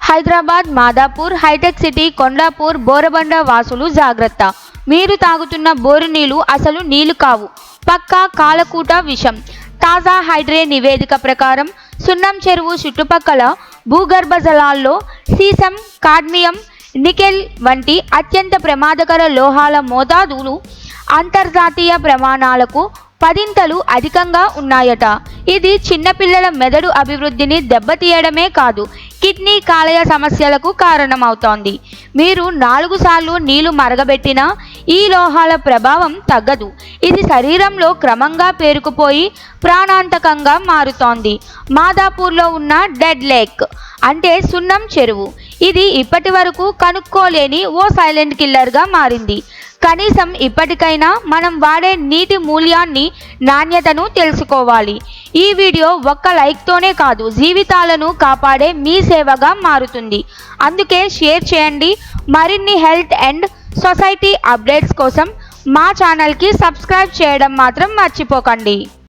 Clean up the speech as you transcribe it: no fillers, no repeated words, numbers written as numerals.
Hyderabad, Madhapur, hitech city, Kondapur, Borabanda వాసులు జాగ్రత్త. మీరు తాగుతున్న బోరు నీళ్లు అసలు నీళ్లు కావు, పక్కా కాలకూట విషం. తాజా హైడ్రే నివేదిక ప్రకారం సున్నం చెరువు చుట్టుపక్కల భూగర్భ జలాల్లో సీసం, కాడ్మియం, నికెల్ వంటి అత్యంత ప్రమాదకర లోహాల మోతాదులు అంతర్జాతీయ ప్రమాణాలకు పదింతలు అధికంగా ఉన్నాయట. ఇది చిన్నపిల్లల మెదడు అభివృద్ధిని దెబ్బతీయడమే కాదు, కిడ్నీ, కాలేయ సమస్యలకు కారణమవుతోంది. మీరు 4 సార్లు నీళ్లు మరగబెట్టినా ఈ లోహాల ప్రభావం తగ్గదు. ఇది శరీరంలో క్రమంగా పేరుకుపోయి ప్రాణాంతకంగా మారుతోంది. మాదాపూర్లో ఉన్న డెడ్ లేక్ అంటే సున్నం చెరువు. ఇది ఇప్పటి వరకు కనుక్కోలేని ఓ సైలెంట్ కిల్లర్గా మారింది. కనీసం ఇప్పటికైనా మనం వాడే నీటి మూల్యాన్ని, నాణ్యతను తెలుసుకోవాలి. ఈ వీడియో ఒక్క లైక్తోనే కాదు, జీవితాలను కాపాడే మీ సేవగా మారుతుంది. అందుకే షేర్ చేయండి. మరిన్ని హెల్త్ అండ్ సొసైటీ అప్డేట్స్ కోసం మా ఛానల్కి సబ్స్క్రైబ్ చేయడం మాత్రం మర్చిపోకండి.